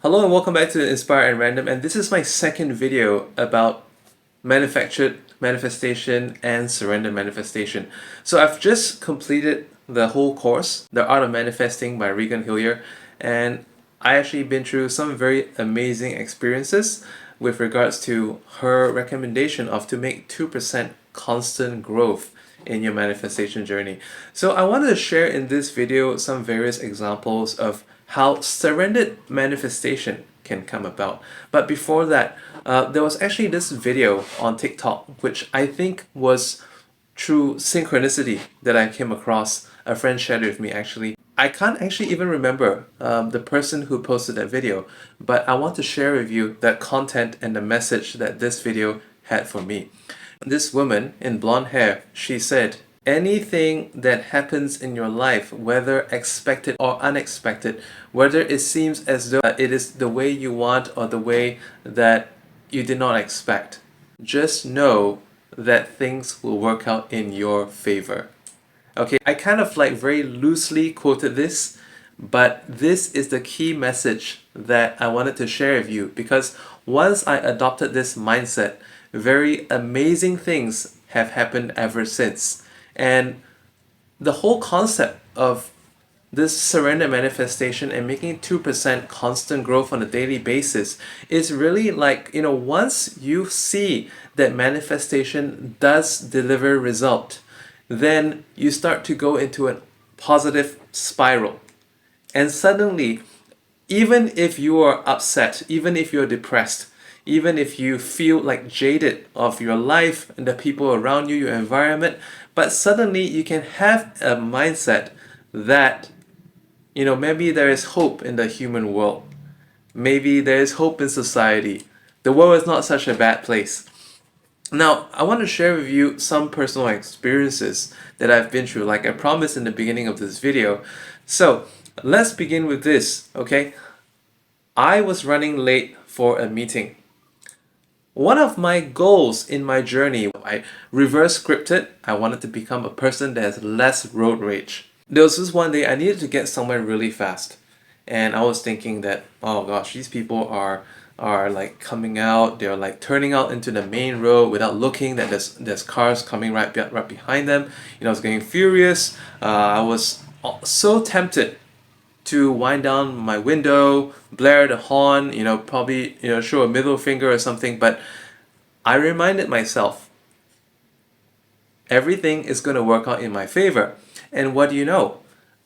Hello and welcome back to Inspire and Random, and this is my second video about manufactured manifestation and surrender manifestation. So I've just completed the whole course, The Art of Manifesting by Regan Hillyer, and I actually been through some very amazing experiences with regards to her recommendation of to make 2% constant growth in your manifestation journey. So I wanted to share in this video some various examples of how surrendered manifestation can come about. But before that, there was actually this video on TikTok, which I think was through synchronicity that I came across. A friend shared it with me actually. I can't actually even remember the person who posted that video, but I want to share with you that content and the message that this video had for me. This woman in blonde hair, she said, anything that happens in your life, whether expected or unexpected, whether it seems as though it is the way you want or the way that you did not expect, just know that things will work out in your favor. Okay, I kind of like very loosely quoted this, but this is the key message that I wanted to share with you, because once I adopted this mindset, very amazing things have happened ever since. And the whole concept of this surrender manifestation and making 2% constant growth on a daily basis is really like, once you see that manifestation does deliver result, then you start to go into a positive spiral. And suddenly, even if you are upset, even if you're depressed, even if you feel like jaded of your life and the people around you, your environment, but suddenly you can have a mindset that, maybe there is hope in the human world. Maybe there is hope in society. The world is not such a bad place. Now, I want to share with you some personal experiences that I've been through, like I promised in the beginning of this video. So, let's begin with this, okay? I was running late for a meeting. One of my goals in my journey, I reverse scripted. I wanted to become a person that has less road rage. There was this one day I needed to get somewhere really fast. And I was thinking that, oh gosh, these people are like coming out, they're like turning out into the main road without looking that there's cars coming right behind them. I was getting furious. I was so tempted to wind down my window, blare the horn, probably, show a middle finger or something, but I reminded myself, everything is going to work out in my favor. And what do you know?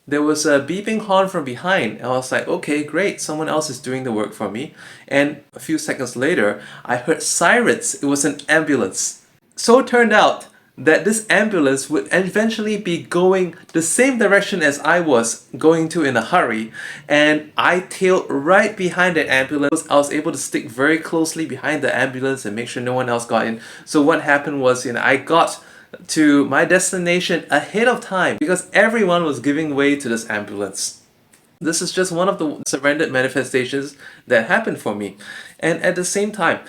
There was a beeping horn from behind. I was like, okay, great, someone else is doing the work for me. And a few seconds later, I heard sirens. It was an ambulance. So it turned out that this ambulance would eventually be going the same direction as I was going to in a hurry, and I tailed right behind the ambulance. I was able to stick very closely behind the ambulance and make sure no one else got in. So what happened was, I got to my destination ahead of time because everyone was giving way to this ambulance. This is just one of the surrendered manifestations that happened for me. And at the same time,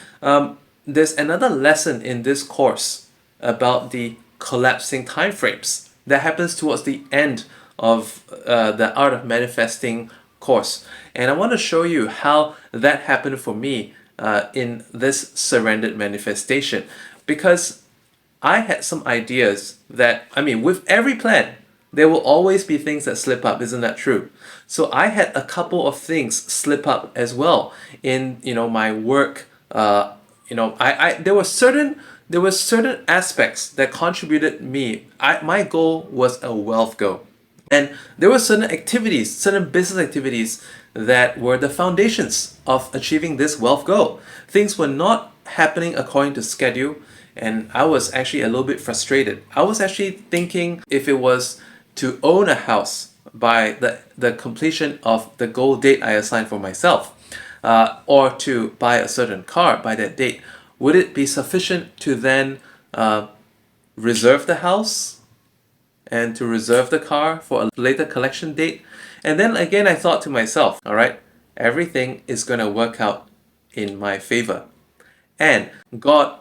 there's another lesson in this course about the collapsing time frames that happens towards the end of the Art of Manifesting course. And I want to show you how that happened for me in this surrendered manifestation, because I had some ideas that, with every plan, there will always be things that slip up, isn't that true? So I had a couple of things slip up as well in, my work. There were certain aspects that contributed me. My goal was a wealth goal. And there were certain activities, certain business activities that were the foundations of achieving this wealth goal. Things were not happening according to schedule, and I was actually a little bit frustrated. I was actually thinking if it was to own a house by the completion of the goal date I assigned for myself, or to buy a certain car by that date, would it be sufficient to then reserve the house and to reserve the car for a later collection date? And then again, I thought to myself, all right, everything is going to work out in my favor. And God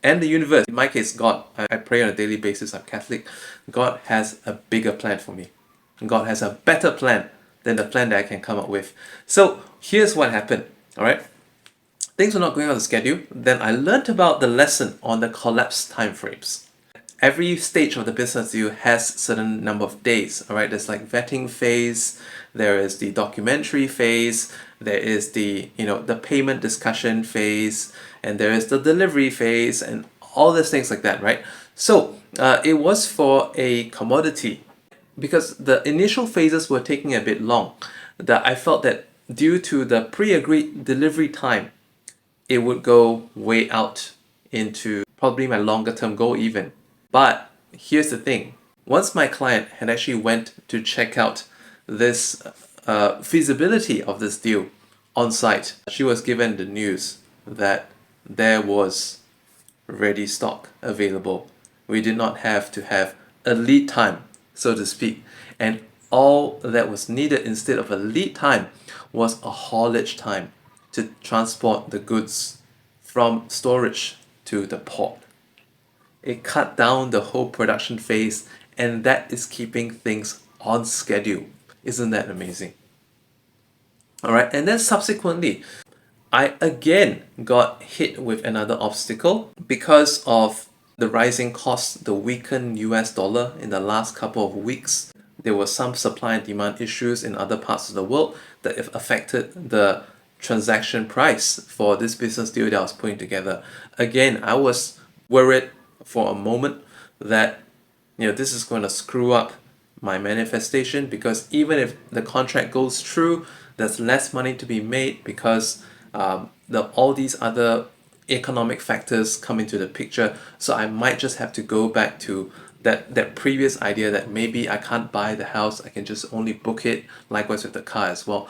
and the universe, in my case, God, I pray on a daily basis, I'm Catholic, God has a bigger plan for me. God has a better plan than the plan that I can come up with. So here's what happened, all right? Things were not going on the schedule. Then I learned about the lesson on the collapse timeframes. Every stage of the business deal has certain number of days, all right? There's like vetting phase, there is the documentary phase, there is the, the payment discussion phase, and there is the delivery phase, and all these things like that, right? So it was for a commodity because the initial phases were taking a bit long, that I felt that due to the pre-agreed delivery time, it would go way out into probably my longer term goal even. But here's the thing. Once my client had actually went to check out this feasibility of this deal on site, she was given the news that there was ready stock available. We did not have to have a lead time, so to speak. And all that was needed instead of a lead time was a haulage time to transport the goods from storage to the port. It cut down the whole production phase, and that is keeping things on schedule. Isn't that amazing? All right, and then subsequently, I again got hit with another obstacle because of the rising costs, the weakened US dollar in the last couple of weeks. There were some supply and demand issues in other parts of the world that have affected the transaction price for this business deal that I was putting together. Again, I was worried for a moment that this is going to screw up my manifestation, because even if the contract goes through, there's less money to be made because all these other economic factors come into the picture. So I might just have to go back to that previous idea that maybe I can't buy the house, I can just only book it, likewise with the car as well.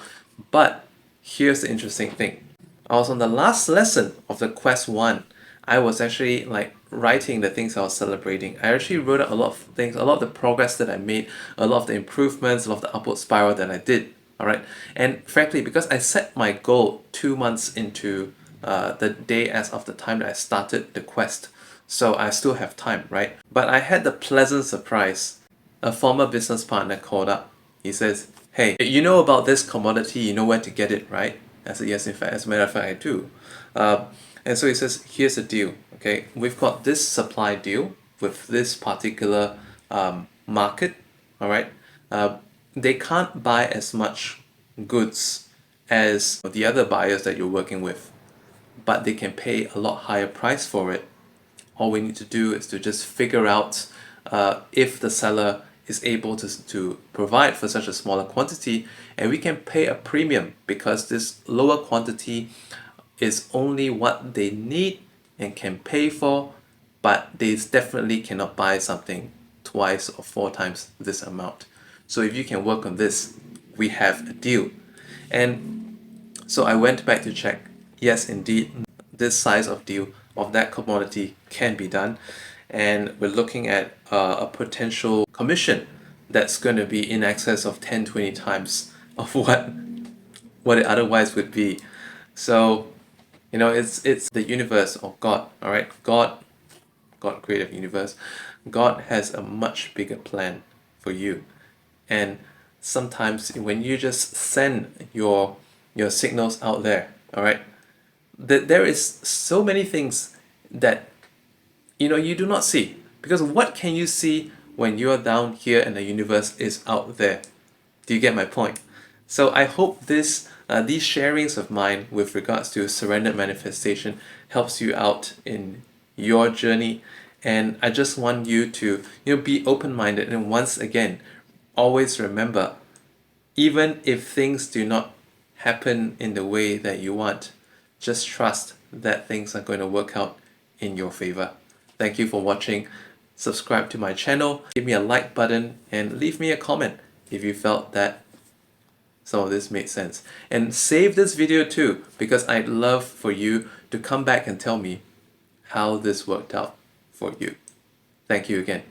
But here's the interesting thing. I was on the last lesson of the Quest 1. I was actually like writing the things I was celebrating. I actually wrote out a lot of things, a lot of the progress that I made, a lot of the improvements, a lot of the upward spiral that I did. All right. And frankly, because I set my goal 2 months into the day as of the time that I started the quest, so I still have time, right? But I had the pleasant surprise. A former business partner called up. He says, "Hey, you know about this commodity, you know where to get it, right?" I said, "Yes, in fact, as a matter of fact, I do." And so he says, "Here's the deal, okay? We've got this supply deal with this particular market, all right? They can't buy as much goods as the other buyers that you're working with, but they can pay a lot higher price for it. All we need to do is to just figure out if the seller is able to provide for such a smaller quantity, and we can pay a premium because this lower quantity is only what they need and can pay for, but they definitely cannot buy something twice or 4 times this amount. So if you can work on this, we have a deal." And so I went back to check. Yes, indeed, this size of deal of that commodity can be done, and we're looking at a potential commission that's going to be in excess of 10-20 times of what it otherwise would be. So it's the universe or God, all right? God, creative universe. God has a much bigger plan for you. And sometimes when you just send your signals out there, all right, there is so many things that you do not see, because what can you see when you're down here and the universe is out there? Do you get my point? So I hope these sharings of mine with regards to surrendered manifestation helps you out in your journey. And I just want you to be open-minded, and once again, always remember, even if things do not happen in the way that you want, just trust that things are going to work out in your favor. Thank you for watching. Subscribe to my channel, give me a like button, and leave me a comment if you felt that some of this made sense. And save this video too, because I'd love for you to come back and tell me how this worked out for you. Thank you again.